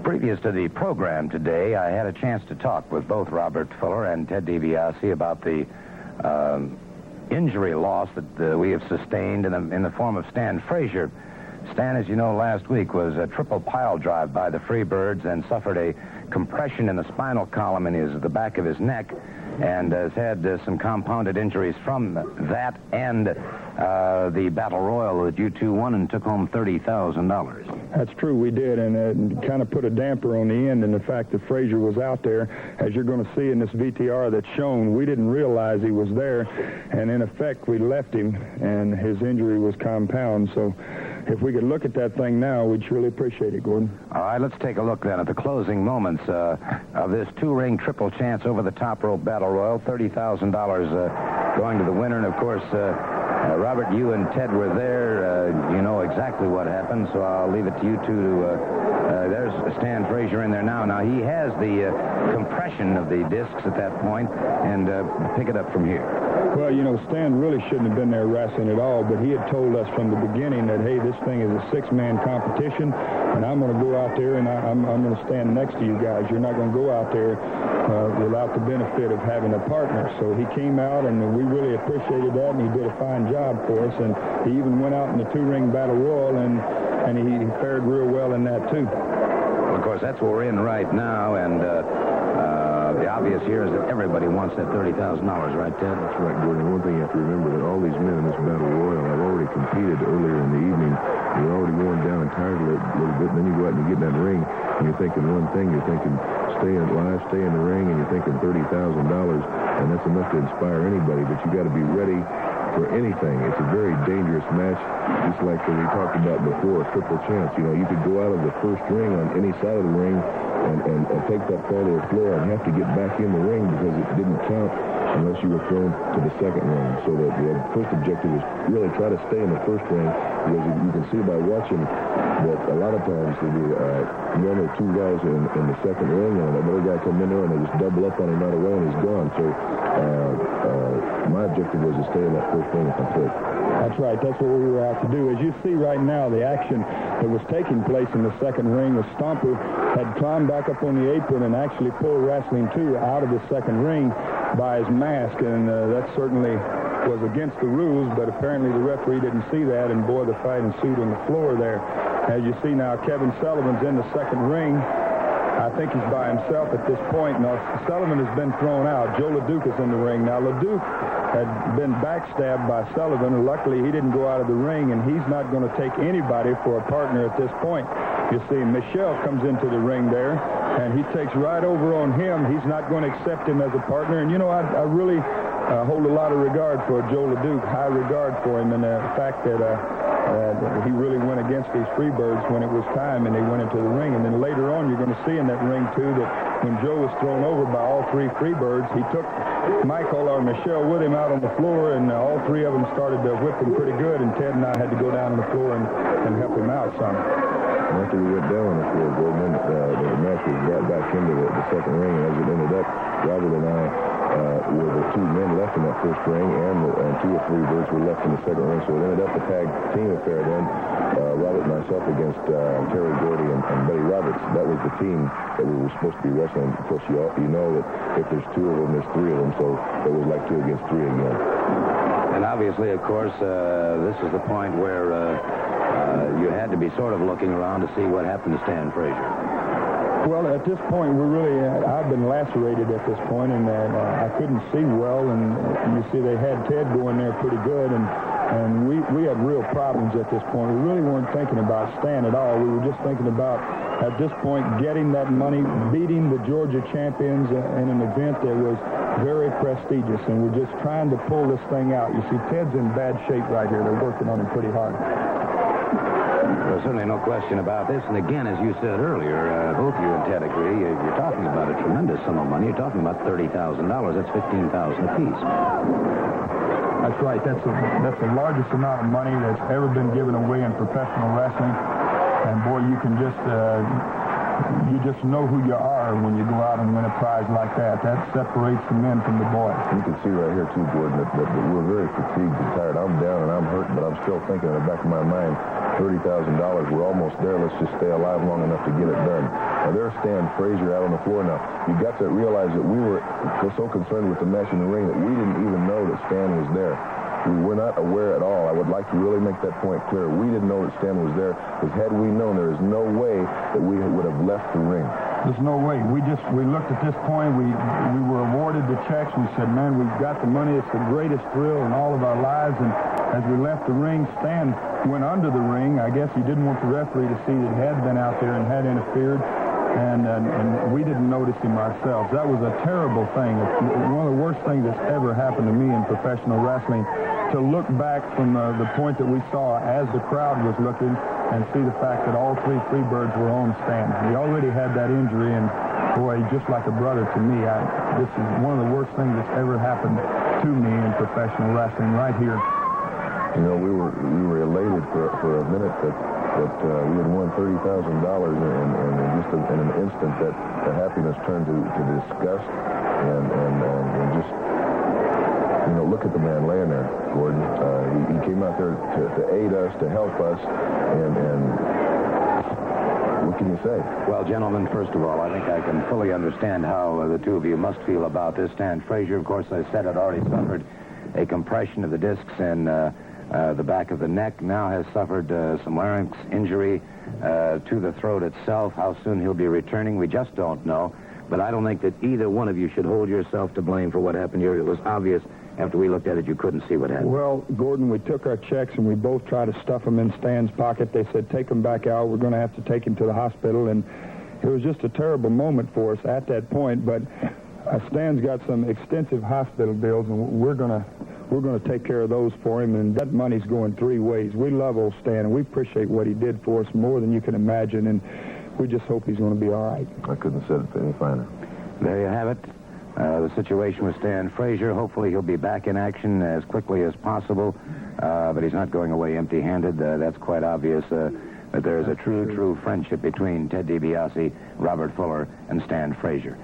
Previous to the program today, I had a chance to talk with both Robert Fuller and Ted Dibiase about the injury loss that we have sustained in the form of Stan Frazier. Stan, as you know, last week was a triple pile drive by the Freebirds and suffered a compression in the spinal column in the back of his neck, and has had some compounded injuries from that and the Battle Royal that you two won and took home $30,000. That's true, we did, and it kind of put a damper on the end in the fact that Frazier was out there. As you're going to see in this VTR that's shown, we didn't realize he was there, and in effect, we left him, and his injury was compound. So if we could look at that thing now, we'd surely appreciate it, Gordon. All right, let's take a look then at the closing moments of this two-ring triple chance over the top rope Battle Royal. $30,000 going to the winner, and of course, Robert, you and Ted were there. You know exactly what happened, so I'll leave it to you two to... there's Stan Frazier in there now. Now, he has the compression of the discs at that point, and pick it up from here. Well, you know, Stan really shouldn't have been there wrestling at all, but he had told us from the beginning that, hey, this thing is a six-man competition, and I'm going to go out there and I'm going to stand next to you guys. You're not going to go out there without the benefit of having a partner. So he came out, and we really appreciated that, and he did a fine job for us, and he even went out in the two-ring Battle Royal, and he fared real well in that, too. Well, of course, that's what we're in right now, and the obvious here is that everybody wants that $30,000, right, Ted? That's right, Gordon. One thing you have to remember, that all these men in this Battle Royal have already competed earlier in the evening. They're already worn down and tired a little bit, and then you go out and you get in that ring, and you're thinking one thing. You're thinking stay alive, stay in the ring, and you're thinking $30,000, and that's enough to inspire anybody, but you got to be ready for anything. It's a very dangerous match, just like we talked about before, a triple chance. You know, you could go out of the first ring on any side of the ring and take that fall to the floor and have to get back in the ring because it didn't count unless you were thrown to the second ring. So the first objective is really try to stay in the first ring, because you can see by watching that a lot of times there'll be one or two guys in the second ring, and another guy come in there and they just double up on him right away and he's gone. So my objective was to stay in that first ring if I could. That's right. That's what we were out to do. As you see right now, the action that was taking place in the second ring was Stomper had climbed back up on the apron and actually pulled Wrestling 2 out of the second ring by his mask, and that certainly was against the rules, but apparently the referee didn't see that, and boy, the fight ensued on the floor there. As you see now, Kevin Sullivan's in the second ring. I think he's by himself at this point. Now, Sullivan has been thrown out. Joe LeDuc is in the ring. Now, LeDuc had been backstabbed by Sullivan. Luckily, he didn't go out of the ring, and he's not going to take anybody for a partner at this point. You see, Michelle comes into the ring there, and he takes right over on him. He's not going to accept him as a partner. And, you know, I really hold a lot of regard for Joe LeDuc, high regard for him, and the fact that he really went against these Freebirds when it was time, and they went into the ring. And then later on, you're going to see in that ring, too, that when Joe was thrown over by all three Freebirds, he took Michael or Michelle with him out on the floor, and all three of them started to whip him pretty good, and Ted and I had to go down on the floor and help him out some. After we went down on the floor, Gordon, the match was brought back into the second ring, and as it ended up, Robert and I were the two men left in that first ring, and two or three birds were left in the second ring, so it ended up a tag team affair then. Robert and myself against Terry Gordy and Buddy Roberts. That was the team that we were supposed to be wrestling. Of course, you know that if there's two of them, there's three of them, so it was like 2 against 3 again. And obviously, of course, this is the point where you had to be sort of looking around to see what happened to Stan Frazier. Well, at this point, I've been lacerated at this point, and I couldn't see well, and you see they had Ted going there pretty good, and we had real problems at this point. We really weren't thinking about Stan at all. We were just thinking about, at this point, getting that money, beating the Georgia champions in an event that was very prestigious, and we're just trying to pull this thing out. You see, Ted's in bad shape right here. They're working on him pretty hard. There's certainly no question about this. And again, as you said earlier, both you and Ted agree, you're talking about a tremendous sum of money. You're talking about $30,000. That's $15,000 apiece. That's right. That's the largest amount of money that's ever been given away in professional wrestling. And boy, you can you just know who you are when you go out and win a prize like that. That separates the men from the boys. You can see right here, too, Gordon, that we're very fatigued and tired. I'm down and I'm hurt, but I'm still thinking in the back of my mind, $30,000, we're almost there. Let's just stay alive long enough to get it done. Now, there there's Stan Frazier out on the floor now. You got to realize that we were so concerned with the mesh in the ring that we didn't even know that Stan was there. We were not aware at all. I would like to really make that point clear. We didn't know that Stan was there, because had we known, there is no way that we would have left the ring. There's no way. We looked at this point. We were awarded the checks. We said, man, we've got the money. It's the greatest thrill in all of our lives. And as we left the ring, Stan went under the ring. I guess he didn't want the referee to see that he had been out there and had interfered. And we didn't notice him ourselves. That was a terrible thing. It's one of the worst things that's ever happened to me in professional wrestling, to look back from the point that we saw as the crowd was looking and see the fact that all three Freebirds were on Stan. He already had that injury, and boy, just like a brother to me. This is one of the worst things that's ever happened to me in professional wrestling right here. You know, we were elated for a minute that we had won $30,000, and just in an instant that the happiness turned to disgust, and just, you know, look at the man laying there, Gordon. He came out there to aid us, to help us, and what can you say? Well, gentlemen, first of all, I think I can fully understand how the two of you must feel about this. Stan Frazier, of course, I said, had already suffered a compression of the discs in the back of the neck, now has suffered some larynx injury to the throat itself. How soon he'll be returning, we just don't know. But I don't think that either one of you should hold yourself to blame for what happened here. It was obvious after we looked at it, you couldn't see what happened. Well, Gordon, we took our checks and we both tried to stuff them in Stan's pocket. They said, take them back out. We're going to have to take him to the hospital. And it was just a terrible moment for us at that point. But Stan's got some extensive hospital bills, and we're going to take care of those for him. And that money's going three ways. We love old Stan, and we appreciate what he did for us more than you can imagine. And we just hope he's going to be all right. I couldn't have said it any finer. There you have it. The situation with Stan Frazier. Hopefully he'll be back in action as quickly as possible, but he's not going away empty-handed. That's quite obvious that there is a true friendship between Ted DiBiase, Robert Fuller, and Stan Frazier.